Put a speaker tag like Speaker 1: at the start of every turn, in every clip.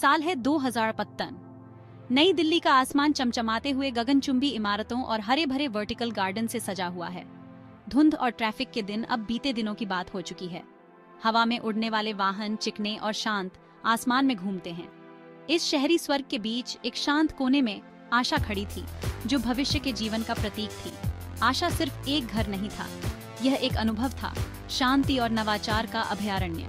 Speaker 1: साल है 2055। नई दिल्ली का आसमान चमचमाते हुए गगनचुंबी इमारतों और हरे भरे वर्टिकल गार्डन से सजा हुआ है। धुंध और ट्रैफिक के दिन अब बीते दिनों की बात हो चुकी है। हवा में उड़ने वाले वाहन चिकने और शांत आसमान में घूमते हैं। इस शहरी स्वर्ग के बीच एक शांत कोने में आशा खड़ी थी, जो भविष्य के जीवन का प्रतीक थी। आशा सिर्फ एक घर नहीं था, यह एक अनुभव था, शांति और नवाचार का अभयारण्य।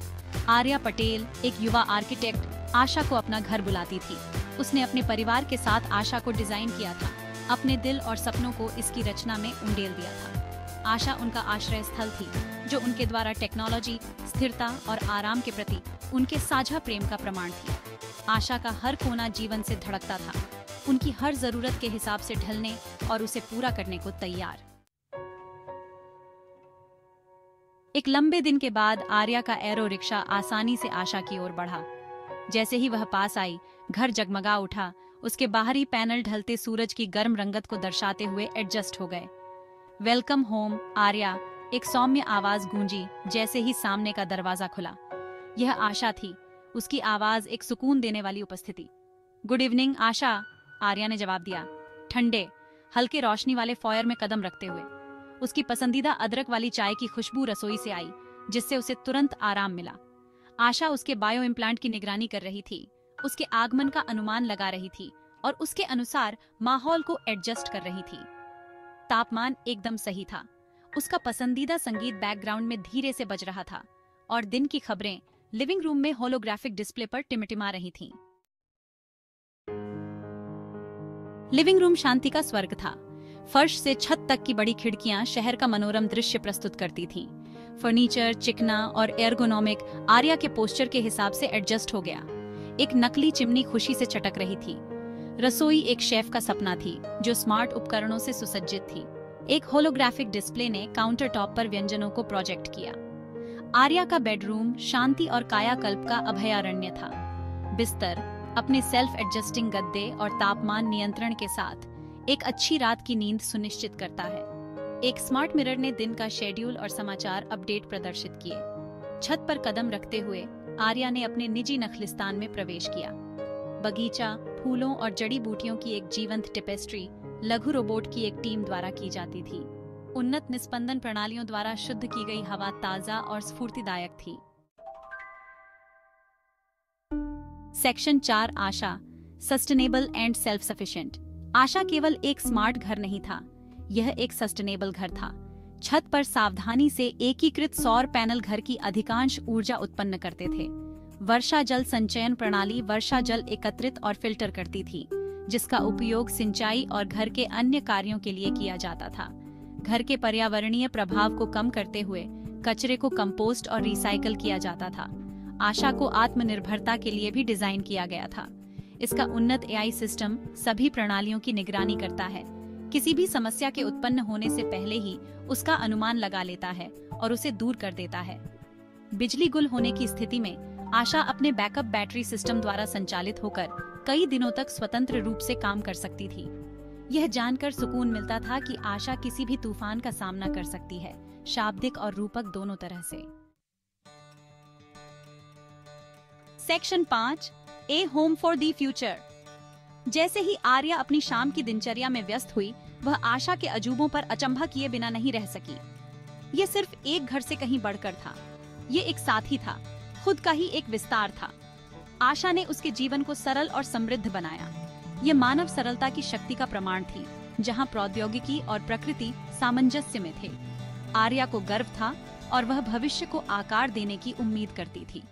Speaker 1: आर्या पटेल, एक युवा आर्किटेक्ट, आशा को अपना घर बुलाती थी। उसने अपने परिवार के साथ आशा को डिजाइन किया था, अपने दिल और सपनों को इसकी रचना में उंडेल दिया था। आशा उनका आश्रय स्थल थी, जो उनके द्वारा टेक्नोलॉजी, स्थिरता और आराम के प्रति उनके साझा प्रेम का प्रमाण थी। आशा का हर कोना जीवन से धड़कता था, उनकी हर जरूरत के हिसाब से ढलने और उसे पूरा करने को तैयार। एक लंबे दिन के बाद आर्या का एरो रिक्शा आसानी से आशा की ओर बढ़ा। जैसे ही वह पास आई, घर जगमगा उठा। उसके बाहरी पैनल ढलते सूरज की गर्म रंगत को दर्शाते हुए एडजस्ट हो गए। वेलकम होम आर्या, एक सौम्य आवाज गूंजी जैसे ही सामने का दरवाजा खुला। यह आशा थी, उसकी आवाज एक सुकून देने वाली उपस्थिति। गुड इवनिंग आशा, आर्या ने जवाब दिया, ठंडे हल्के रोशनी वाले फॉयर में कदम रखते हुए। उसकी पसंदीदा अदरक वाली चाय की खुशबू रसोई से आई, जिससे उसे तुरंत आराम मिला। आशा उसके बायो इम्प्लांट की निगरानी कर रही थी, उसके आगमन का अनुमान लगा रही थी और उसके अनुसार माहौल को एडजस्ट कर रही थी। तापमान एकदम सही था। उसका पसंदीदा संगीत बैकग्राउंड में धीरे से बज रहा था और दिन की खबरें लिविंग रूम में होलोग्राफिक डिस्प्ले पर टिमटिमा रही थीं। लिविंग रूम शांति का स्वर्ग था। फर्श से छत तक की बड़ी खिड़कियां शहर का मनोरम दृश्य प्रस्तुत करती थीं। फर्नीचर चिकना और एर्गोनॉमिक आर्या के पोस्चर के हिसाब से एडजस्ट हो गया। एक नकली चिमनी खुशी से चटक रही थी। रसोई एक शेफ का सपना थी, जो स्मार्ट उपकरणों से सुसज्जित थी। एक होलोग्राफिक डिस्प्ले ने काउंटर टॉप पर व्यंजनों को प्रोजेक्ट किया। आर्या का बेडरूम शांति और कायाकल्प का अभयारण्य था। बिस्तर अपने सेल्फ एडजस्टिंग गद्दे और तापमान नियंत्रण के साथ एक अच्छी रात की नींद सुनिश्चित करता है। एक स्मार्ट मिरर ने दिन का शेड्यूल और समाचार अपडेट प्रदर्शित किए। छत पर कदम रखते हुए आर्या ने अपने निजी नखलिस्तान में प्रवेश किया। बगीचा, फूलों और जड़ी बूटियों की एक जीवंत टेपेस्ट्री लघु रोबोट की एक टीम द्वारा की जाती थी। उन्नत निस्पंदन प्रणालियों द्वारा शुद्ध की गई हवा ताजा और स्फूर्तिदायक थी। Section 4 Asha, sustainable and self sufficient. Asha केवल एक स्मार्ट घर नहीं था, यह एक सस्टेनेबल घर था। छत पर सावधानी से एकीकृत सौर पैनल घर की अधिकांश ऊर्जा उत्पन्न करते थे। वर्षा जल संचयन प्रणाली वर्षा जल एकत्रित और फिल्टर करती थी, जिसका उपयोग सिंचाई और घर के अन्य कार्यों के लिए किया जाता था। घर के पर्यावरणीय प्रभाव को कम करते हुए कचरे को कंपोस्ट और रिसाइकल किया जाता था। आशा को आत्मनिर्भरता के लिए भी डिजाइन किया गया था। इसका उन्नत एआई सिस्टम सभी प्रणालियों की निगरानी करता है। किसी भी समस्या के उत्पन्न होने से पहले ही उसका अनुमान लगा लेता है और उसे दूर कर देता है। बिजली गुल होने की स्थिति में आशा अपने बैकअप बैटरी सिस्टम द्वारा संचालित होकर कई दिनों तक स्वतंत्र रूप से काम कर सकती थी। यह जानकर सुकून मिलता था कि आशा किसी भी तूफान का सामना कर सकती है, शाब्दिक और रूपक दोनों तरह से। Section 5 A home for the future. जैसे ही आर्या अपनी शाम की दिनचर्या में व्यस्त हुई, वह आशा के अजूबों पर अचंभा किए बिना नहीं रह सकी। यह सिर्फ एक घर से कहीं बढ़कर था। ये एक साथी था, खुद का ही एक विस्तार था। आशा ने उसके जीवन को सरल और समृद्ध बनाया। यह मानव सरलता की शक्ति का प्रमाण थी, जहां प्रौद्योगिकी और प्रकृति सामंजस्य में थे। आर्या को गर्व था और वह भविष्य को आकार देने की उम्मीद करती थी।